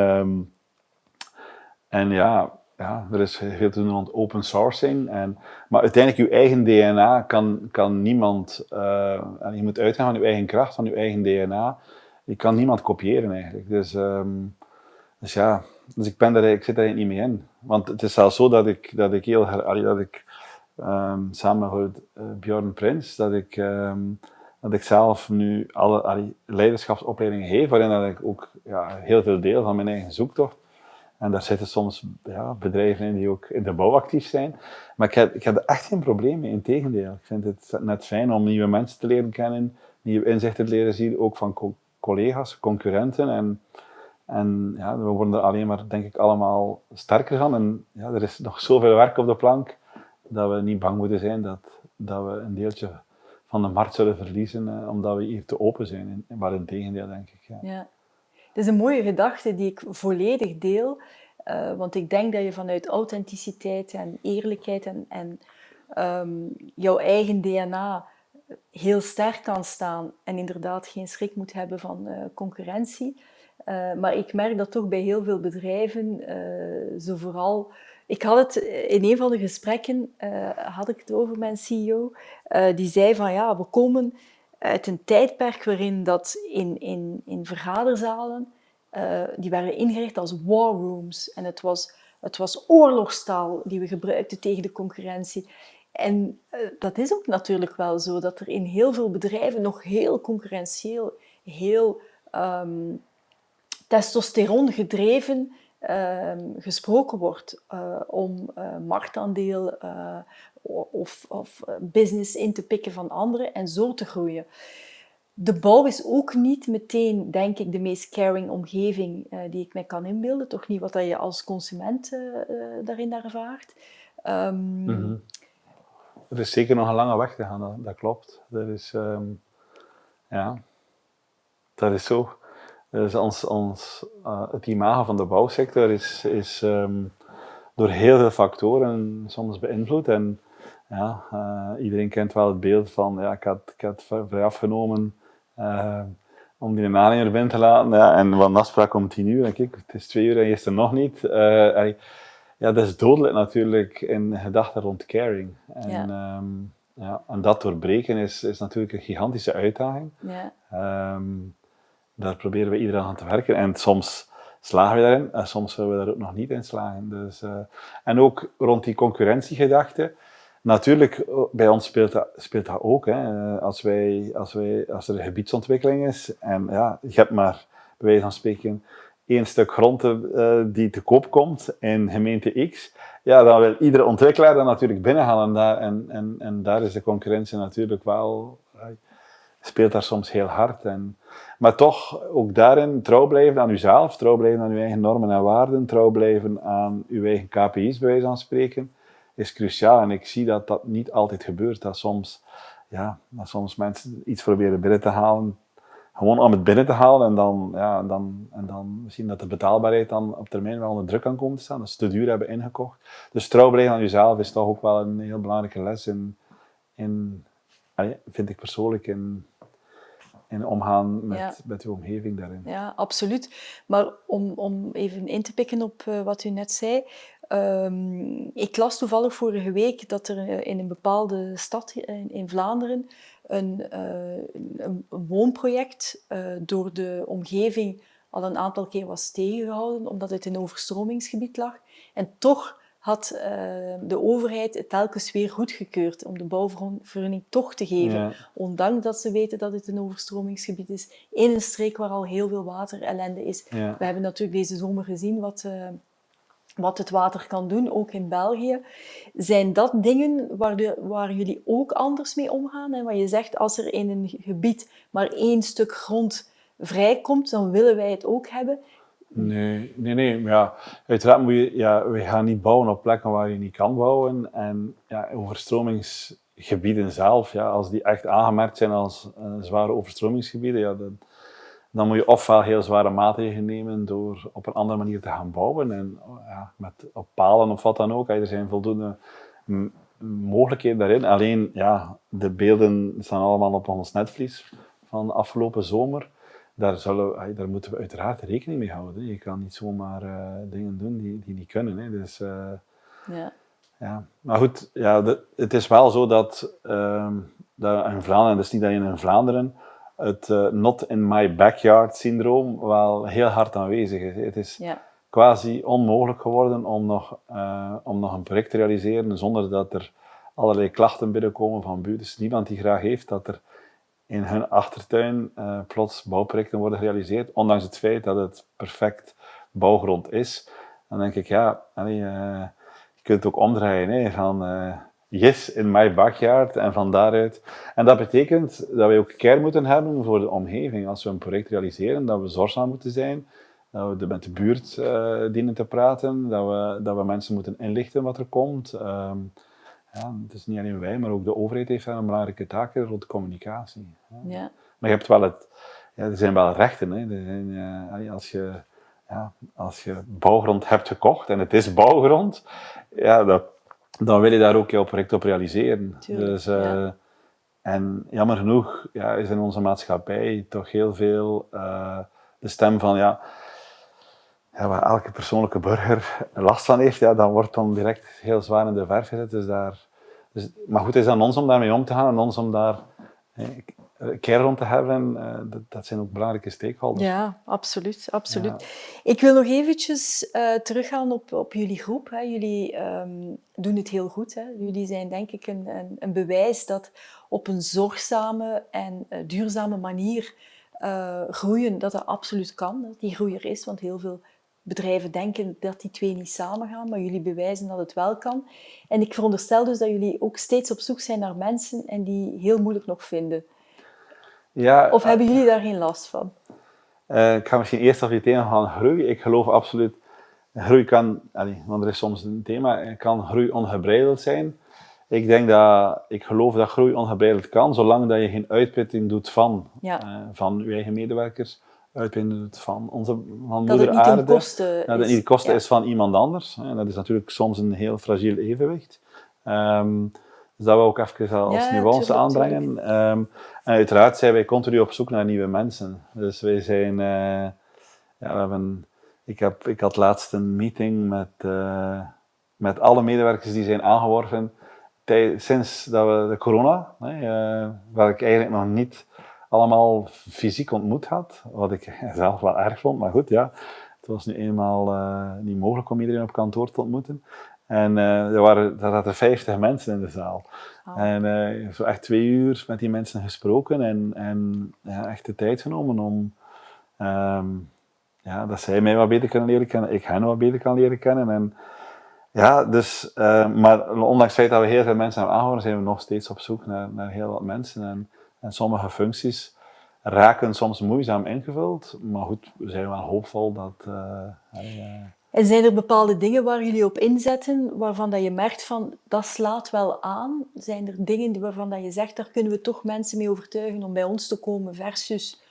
er is veel te doen rond open sourcing. Maar uiteindelijk, je eigen DNA kan niemand... je moet uitgaan van je eigen kracht, van je eigen DNA. Je kan niemand kopiëren eigenlijk. Dus ik zit daar niet mee in. Want het is zelfs zo dat ik samen met Björn Prins, dat ik zelf nu alle leiderschapsopleidingen geef, waarin dat ik ook heel veel deel van mijn eigen zoektocht. En daar zitten soms bedrijven in die ook in de bouw actief zijn. Maar ik heb er echt geen probleem mee, integendeel. Ik vind het net fijn om nieuwe mensen te leren kennen, nieuwe inzichten te leren zien, ook van collega's, concurrenten. En we worden er alleen maar, denk ik, allemaal sterker van. En er is nog zoveel werk op de plank, dat we niet bang moeten zijn dat we een deeltje van de markt zullen verliezen, omdat we hier te open zijn. Maar in tegendeel, denk ik. Ja. Het is een mooie gedachte die ik volledig deel. Want ik denk dat je vanuit authenticiteit en eerlijkheid en jouw eigen DNA heel sterk kan staan. En inderdaad geen schrik moet hebben van concurrentie. Maar ik merk dat toch bij heel veel bedrijven ze vooral Ik had het in een van de gesprekken, had ik het over mijn CEO, die zei van ja, we komen uit een tijdperk waarin dat in vergaderzalen, die werden ingericht als war rooms. En het was oorlogstaal die we gebruikten tegen de concurrentie. En dat is ook natuurlijk wel zo, dat er in heel veel bedrijven nog heel concurrentieel, heel testosteron gedreven gesproken wordt om marktaandeel of business in te pikken van anderen en zo te groeien. De bouw is ook niet meteen, denk ik, de meest caring omgeving die ik mij kan inbeelden. Toch niet wat je als consument daarin ervaart. Er is zeker nog een lange weg te gaan, dat klopt. Dat is zo. Dus het imago van de bouwsector is door heel veel factoren soms beïnvloed. En ja, iedereen kent wel het beeld van, ja, ik had vrij afgenomen om die aannemer binnen te laten. Ja, en wat een afspraak om 10 uur. En kijk, het is 2 uur en je is er nog niet. Ja, dat is dodelijk natuurlijk in gedachten rond caring. En dat doorbreken is natuurlijk een gigantische uitdaging. Ja. Daar proberen we iedere dag aan te werken. En soms slagen we daarin en soms zullen we daar ook nog niet in slagen. Dus, en ook rond die concurrentiegedachte. Natuurlijk, bij ons speelt dat ook. Hè. Als er een gebiedsontwikkeling is en ja, je hebt maar, bij wijze van spreken, 1 stuk grond die te koop komt in gemeente X, ja, dan wil iedere ontwikkelaar dat natuurlijk binnenhalen. En daar is de concurrentie natuurlijk wel, speelt daar soms heel hard. Maar toch, ook daarin trouw blijven aan uzelf, trouw blijven aan uw eigen normen en waarden, trouw blijven aan uw eigen KPI's, bij wijze van spreken, is cruciaal. En ik zie dat dat niet altijd gebeurt. Dat soms mensen iets proberen binnen te halen, gewoon om het binnen te halen en dan misschien dat de betaalbaarheid dan op termijn wel onder druk kan komen te staan, dat ze te duur hebben ingekocht. Dus trouw blijven aan jezelf is toch ook wel een heel belangrijke les vind ik persoonlijk, in omgaan met uw omgeving daarin. Ja, absoluut. Maar om even in te pikken op wat u net zei, ik las toevallig vorige week dat er in een bepaalde stad in Vlaanderen een woonproject door de omgeving al een aantal keer was tegengehouden, omdat het in een overstromingsgebied lag. En toch had de overheid het telkens weer goedgekeurd om de bouwvergunning toch te geven. Ja. Ondanks dat ze weten dat het een overstromingsgebied is, in een streek waar al heel veel waterellende is. Ja. We hebben natuurlijk deze zomer gezien wat het water kan doen, ook in België. Zijn dat dingen waar jullie ook anders mee omgaan? En waar je zegt, als er in een gebied maar 1 stuk grond vrijkomt, dan willen wij het ook hebben. Nee. Ja, uiteraard we gaan niet bouwen op plekken waar je niet kan bouwen. En ja, overstromingsgebieden zelf, ja, als die echt aangemerkt zijn als zware overstromingsgebieden, ja, dan moet je ofwel heel zware maatregelen nemen door op een andere manier te gaan bouwen. En op palen of wat dan ook. Er zijn voldoende mogelijkheden daarin. Alleen, ja, de beelden staan allemaal op ons netvlies van de afgelopen zomer. Daar moeten we uiteraard rekening mee houden. Je kan niet zomaar dingen doen die niet kunnen. Hè. Dus, ja. Maar goed, het is wel zo dat in Vlaanderen, dus niet alleen in Vlaanderen, het not in my backyard syndroom wel heel hard aanwezig is. Het is quasi onmogelijk geworden om nog een project te realiseren zonder dat er allerlei klachten binnenkomen van buurten. Dus niemand die graag heeft dat er in hun achtertuin plots bouwprojecten worden gerealiseerd, ondanks het feit dat het perfect bouwgrond is. Dan denk ik, je kunt het ook omdraaien, hè, van yes, in my backyard, en van daaruit. En dat betekent dat wij ook care moeten hebben voor de omgeving. Als we een project realiseren, dat we zorgzaam moeten zijn, dat we met de buurt dienen te praten, dat we mensen moeten inlichten wat er komt. Het is niet alleen wij, maar ook de overheid heeft daar een belangrijke taak rond de communicatie. Ja. Maar je hebt wel er zijn wel rechten. Hè. Als je bouwgrond hebt gekocht en het is bouwgrond, dan wil je daar ook jouw project op realiseren. Dus, en jammer genoeg is in onze maatschappij toch heel veel de stem van waar elke persoonlijke burger last van heeft, ja, dan wordt dan direct heel zwaar in de verf gezet. Maar goed, het is aan ons om daarmee om te gaan en ons om daar care rond te hebben. Dat zijn ook belangrijke stakeholders. Ja, absoluut. Absoluut. Ja. Ik wil nog eventjes teruggaan op jullie groep. Hè. Jullie doen het heel goed. Hè. Jullie zijn denk ik een bewijs dat op een zorgzame en duurzame manier groeien, dat dat absoluut kan. Dat die groei er is, want heel veel bedrijven denken dat die twee niet samengaan, maar jullie bewijzen dat het wel kan. En ik veronderstel dus dat jullie ook steeds op zoek zijn naar mensen en die heel moeilijk nog vinden. Ja, Of hebben jullie daar geen last van? ik ga misschien eerst over het thema van groei. Ik geloof absoluut, groei kan, want er is soms een thema, kan groei ongebreideld zijn. Ik geloof dat groei ongebreideld kan, zolang dat je geen uitputting doet van je eigen medewerkers, uitputting doet van van moeder het niet aarde. ten koste Dat het niet de kosten is van iemand anders. En dat is natuurlijk soms een heel fragiel evenwicht. Dus dat we ook even als nuance aanbrengen. En uiteraard zijn wij continu op zoek naar nieuwe mensen. Dus wij zijn... ik had laatst een meeting met alle medewerkers die zijn aangeworven sinds dat we de corona, waar ik eigenlijk nog niet allemaal fysiek ontmoet had, wat ik zelf wel erg vond, maar goed, ja, het was nu eenmaal niet mogelijk om iedereen op kantoor te ontmoeten. En er zaten 50 mensen in de zaal. Oh. En zo echt 2 uur met die mensen gesproken en echt de tijd genomen om dat zij mij wat beter kunnen leren kennen, ik hen wat beter kan leren kennen. En, maar ondanks het feit dat we heel veel mensen hebben aangehouden, zijn we nog steeds op zoek naar heel wat mensen. En sommige functies raken soms moeizaam ingevuld, maar goed, we zijn wel hoopvol dat... En zijn er bepaalde dingen waar jullie op inzetten, waarvan dat je merkt van, dat slaat wel aan? Zijn er dingen waarvan dat je zegt, daar kunnen we toch mensen mee overtuigen om bij ons te komen, versus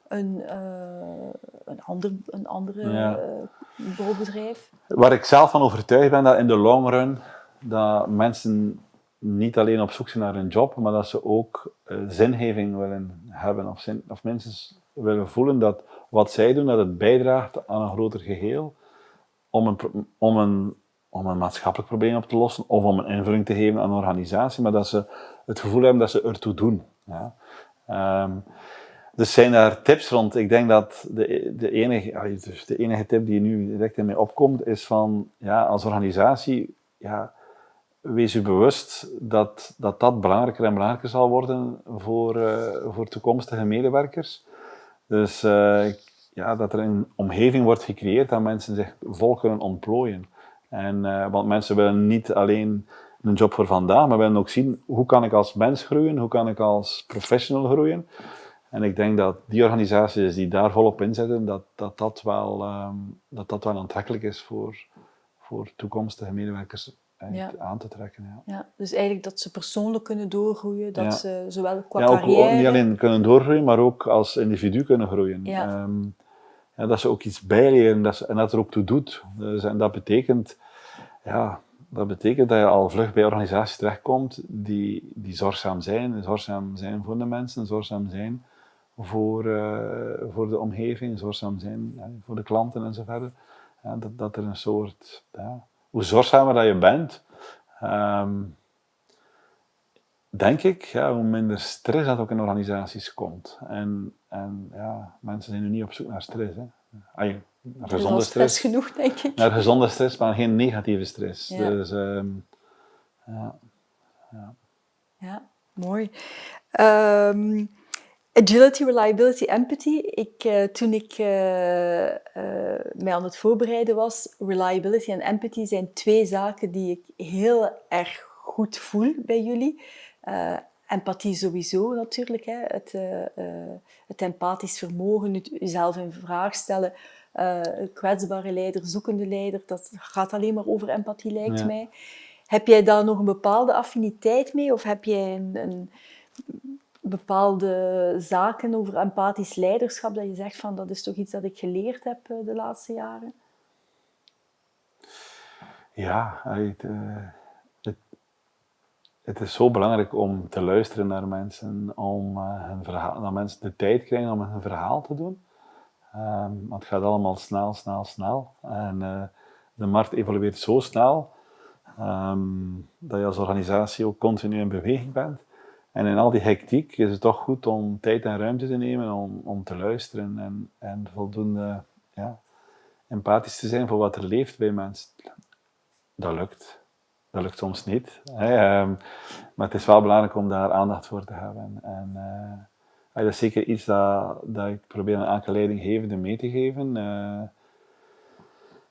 een andere bouwbedrijf? Waar ik zelf van overtuigd ben, dat in de long run, dat mensen niet alleen op zoek zijn naar een job, maar dat ze ook zingeving willen hebben, of minstens willen voelen dat wat zij doen, dat het bijdraagt aan een groter geheel, om een maatschappelijk probleem op te lossen, of om een invulling te geven aan een organisatie, maar dat ze het gevoel hebben dat ze ertoe doen. Ja. Dus zijn daar tips rond? Ik denk dat de enige tip die nu direct in mij opkomt, is van, als organisatie, wees u bewust dat belangrijker en belangrijker zal worden voor toekomstige medewerkers. Dus dat er een omgeving wordt gecreëerd dat mensen zich vol kunnen ontplooien. Want mensen willen niet alleen een job voor vandaag, maar willen ook zien, hoe kan ik als mens groeien, hoe kan ik als professional groeien. En ik denk dat die organisaties die daar volop inzetten, dat wel aantrekkelijk is voor toekomstige medewerkers aan te trekken. Ja, dus eigenlijk dat ze persoonlijk kunnen doorgroeien, dat ze zowel qua carrière... Ook niet alleen kunnen doorgroeien, maar ook als individu kunnen groeien. Ja. Dat ze ook iets bijleren en dat er ook toe doet. Dus, en dat betekent dat je al vlug bij organisaties terechtkomt die zorgzaam zijn voor de mensen, zorgzaam zijn voor de omgeving, zorgzaam zijn voor de klanten en zo verder. Dat er een soort... hoe zorgzamer dat je bent, denk ik, hoe minder stress dat ook in organisaties komt. En mensen zijn nu niet op zoek naar stress. Hè. Gezonde stress genoeg, denk ik. Naar gezonde stress, maar geen negatieve stress. Ja. Dus, mooi. Agility, reliability, empathy. Toen ik mij aan het voorbereiden was, reliability en empathy zijn 2 zaken die ik heel erg goed voel bij jullie. Empathie sowieso natuurlijk, hè. Het empathisch vermogen, het jezelf in vraag stellen, kwetsbare leider, zoekende leider, dat gaat alleen maar over empathie, lijkt mij. Heb jij daar nog een bepaalde affiniteit mee, of heb jij een bepaalde zaken over empathisch leiderschap dat je zegt van, dat is toch iets dat ik geleerd heb de laatste jaren? Ja, het is zo belangrijk om te luisteren naar mensen, om naar mensen de tijd krijgen om hun verhaal te doen. Want het gaat allemaal snel. En de markt evolueert zo snel dat je als organisatie ook continu in beweging bent. En in al die hectiek is het toch goed om tijd en ruimte te nemen om te luisteren en voldoende empathisch te zijn voor wat er leeft bij mensen. Dat lukt. Dat lukt soms niet. Maar het is wel belangrijk om daar aandacht voor te hebben. En dat is zeker iets dat ik probeer aan elke leidinggevende mee te geven.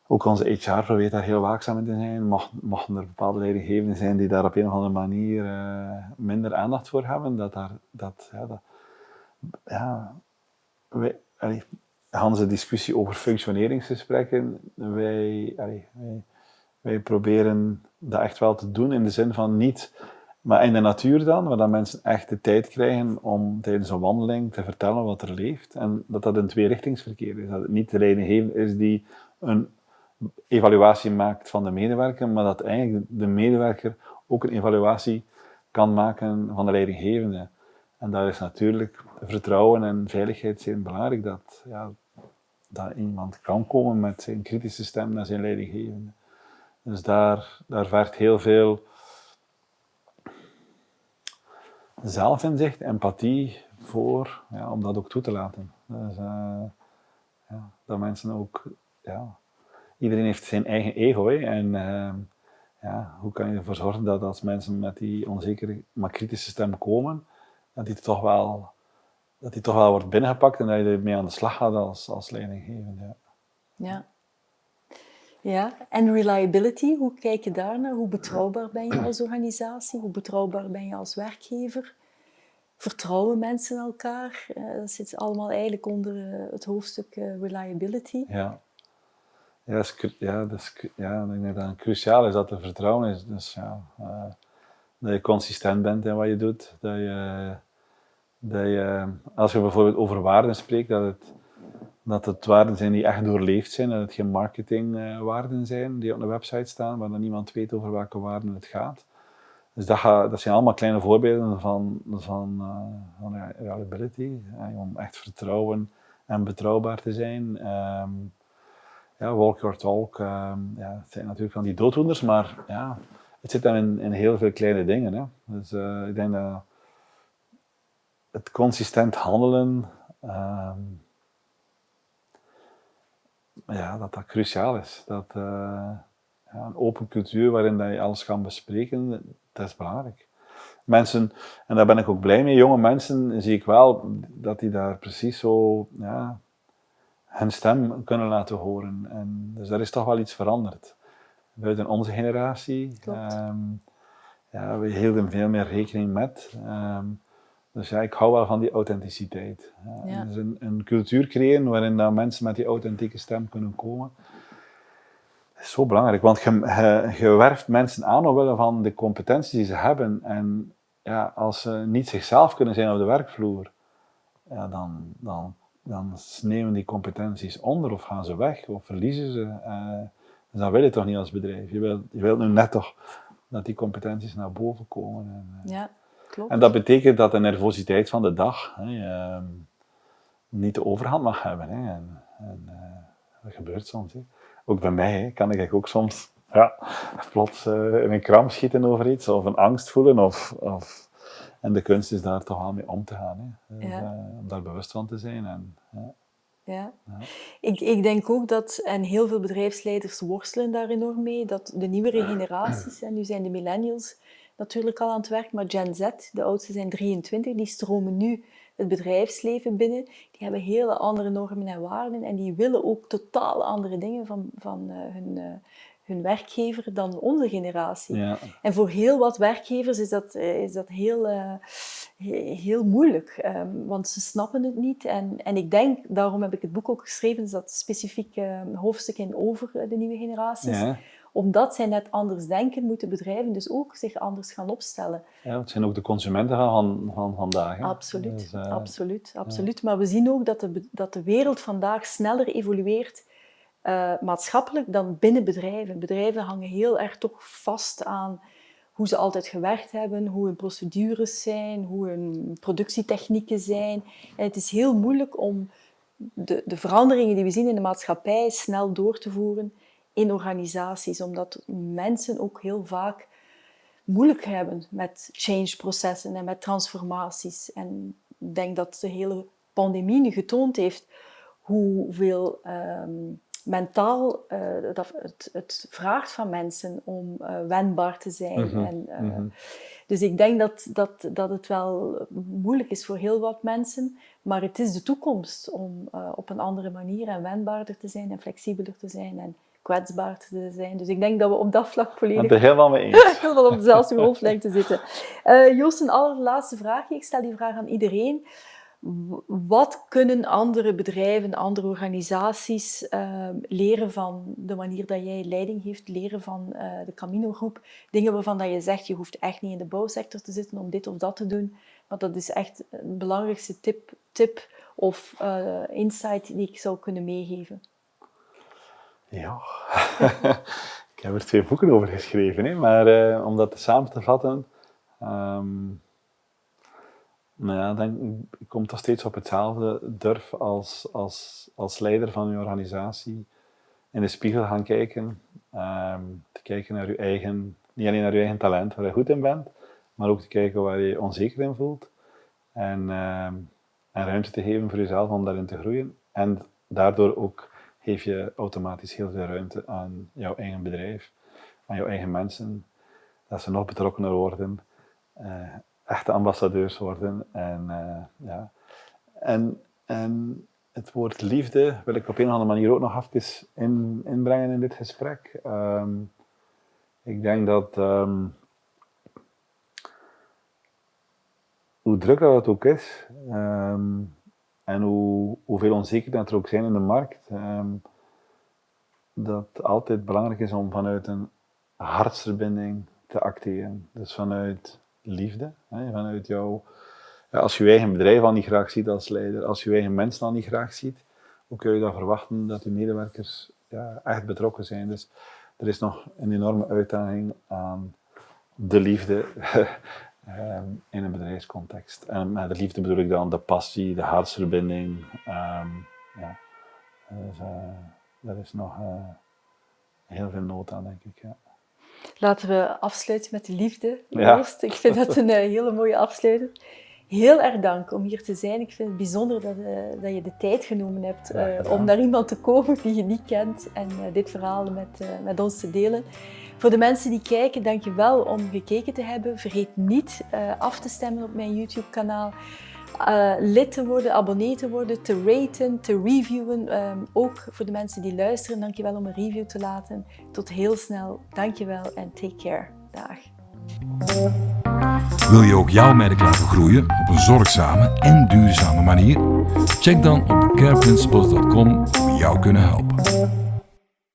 Ook onze HR probeert daar heel waakzaam in te zijn. Mochten er bepaalde leidinggevenden zijn die daar op een of andere manier minder aandacht voor hebben, Hans' discussie over functioneringsgesprekken, wij proberen dat echt wel te doen in de zin van niet, maar in de natuur dan, waar dat mensen echt de tijd krijgen om tijdens een wandeling te vertellen wat er leeft. En dat een tweerichtingsverkeer is. Dat het niet de leidinggevende is die een evaluatie maakt van de medewerker, maar dat eigenlijk de medewerker ook een evaluatie kan maken van de leidinggevende. En daar is natuurlijk vertrouwen en veiligheid zeer belangrijk, dat iemand kan komen met zijn kritische stem naar zijn leidinggevende. Dus daar vergt heel veel zelfinzicht, empathie voor, om dat ook toe te laten. Dus, dat mensen ook, iedereen heeft zijn eigen ego, hè, en hoe kan je ervoor zorgen dat als mensen met die onzekere, maar kritische stem komen, dat die toch wel wordt binnengepakt en dat je ermee aan de slag gaat als leidinggevende. Ja, en reliability, hoe kijk je daarnaar? Hoe betrouwbaar ben je als organisatie? Hoe betrouwbaar ben je als werkgever? Vertrouwen mensen elkaar? Dat zit allemaal eigenlijk onder het hoofdstuk reliability. Ik denk dat het cruciaal is dat er vertrouwen is. Dus dat je consistent bent in wat je doet. Dat je, als je bijvoorbeeld over waarden spreekt, dat het waarden zijn die echt doorleefd zijn, dat het geen marketingwaarden zijn die op een website staan, waar dan niemand weet over welke waarden het gaat. Dus dat zijn allemaal kleine voorbeelden van reliability, om echt vertrouwen en betrouwbaar te zijn. Walk your talk, het zijn natuurlijk van die dooddoeners, maar het zit dan in heel veel kleine dingen. Hè. Dus ik denk dat het consistent handelen, dat cruciaal is. Dat een open cultuur waarin dat je alles kan bespreken, dat is belangrijk. Mensen, en daar ben ik ook blij mee, jonge mensen zie ik wel dat die daar precies zo hun stem kunnen laten horen. En dus daar is toch wel iets veranderd. Buiten onze generatie. We hielden veel meer rekening met. Dus ik hou wel van die authenticiteit. Dus een cultuur creëren waarin dat mensen met die authentieke stem kunnen komen. Dat is zo belangrijk, want je werft mensen aan omwille van de competenties die ze hebben. En als ze niet zichzelf kunnen zijn op de werkvloer, dan sneeuwen die competenties onder of gaan ze weg of verliezen ze. Dus dat wil je toch niet als bedrijf. Je wilt nu net toch dat die competenties naar boven komen. Klopt. En dat betekent dat de nervositeit van de dag niet de overhand mag hebben. Hè. Dat gebeurt soms. Hè. Ook bij mij kan ik ook soms plots in een kramp schieten over iets of een angst voelen. En de kunst is daar toch wel mee om te gaan. Hè. Dus, om daar bewust van te zijn. Ik denk ook dat, en heel veel bedrijfsleiders worstelen daar enorm mee, dat de nieuwere generaties, en nu zijn de millennials natuurlijk al aan het werk, maar Gen Z, de oudste zijn 23, die stromen nu het bedrijfsleven binnen. Die hebben hele andere normen en waarden en die willen ook totaal andere dingen van hun werkgever dan onze generatie. En voor heel wat werkgevers is dat heel moeilijk, want ze snappen het niet. En ik denk, daarom heb ik het boek ook geschreven, is dat specifiek hoofdstuk in over de nieuwe generaties. Omdat zij net anders denken, moeten bedrijven dus ook zich anders gaan opstellen. Ja, het zijn ook de consumenten van vandaag. Hè? Absoluut, dus, absoluut. Maar we zien ook dat de wereld vandaag sneller evolueert maatschappelijk dan binnen bedrijven. Bedrijven hangen heel erg toch vast aan hoe ze altijd gewerkt hebben, hoe hun procedures zijn, hoe hun productietechnieken zijn. En het is heel moeilijk om de veranderingen die we zien in de maatschappij snel door te voeren in organisaties, omdat mensen ook heel vaak moeilijk hebben met change-processen en met transformaties. En ik denk dat de hele pandemie nu getoond heeft hoeveel mentaal dat het vraagt van mensen om wendbaar te zijn. Dus ik denk dat het wel moeilijk is voor heel wat mensen, maar het is de toekomst om op een andere manier en wendbaarder te zijn en flexibeler te zijn en kwetsbaar te zijn. Dus ik denk dat we op dat vlak volledig... Ik ben het er helemaal mee eens. helemaal op dezelfde golflengte zitten. Joost, een allerlaatste vraag. Ik stel die vraag aan iedereen. Wat kunnen andere bedrijven, andere organisaties leren van de manier dat jij leiding geeft, leren van de Camino-groep? Dingen waarvan dat je zegt, je hoeft echt niet in de bouwsector te zitten om dit of dat te doen. Maar dat is echt een belangrijkste tip of insight die ik zou kunnen meegeven. Ja, ik heb er 2 boeken over geschreven, hè? Maar om dat samen te vatten... ik kom toch steeds op hetzelfde. Durf als leider van je organisatie in de spiegel gaan kijken. Te kijken naar je eigen, niet alleen naar je eigen talent, waar je goed in bent, maar ook te kijken waar je je onzeker in voelt. En ruimte te geven voor jezelf om daarin te groeien. En daardoor ook geef je automatisch heel veel ruimte aan jouw eigen bedrijf, aan jouw eigen mensen, dat ze nog betrokkener worden. Echte ambassadeurs worden. En het woord liefde wil ik op een of andere manier ook nog even inbrengen in dit gesprek. Ik denk dat hoe druk dat het ook is en hoeveel onzekerheid er ook zijn in de markt, dat het altijd belangrijk is om vanuit een hartsverbinding te acteren. Dus vanuit liefde, vanuit jou. Ja, als je je eigen bedrijf al niet graag ziet als leider, als je je eigen mensen al niet graag ziet, hoe kun je dan verwachten dat je medewerkers echt betrokken zijn? Dus er is nog een enorme uitdaging aan de liefde in een bedrijfscontext. En met de liefde bedoel ik dan de passie, de hartsverbinding. Dus, daar is nog heel veel nood aan, denk ik. Ja. Laten we afsluiten met de liefde, Joost. Ja. Ik vind dat een hele mooie afsluiter. Heel erg dank om hier te zijn. Ik vind het bijzonder dat je de tijd genomen hebt om naar iemand te komen die je niet kent en dit verhaal met ons te delen. Voor de mensen die kijken, dank je wel om gekeken te hebben. Vergeet niet af te stemmen op mijn YouTube-kanaal. Lid te worden, abonnee te worden, te raten, te reviewen. Ook voor de mensen die luisteren, dank je wel om een review te laten. Tot heel snel. Dank je wel en take care. Dag. Wil je ook jouw merk laten groeien op een zorgzame en duurzame manier? Check dan op careprinciples.com om jou kunnen helpen.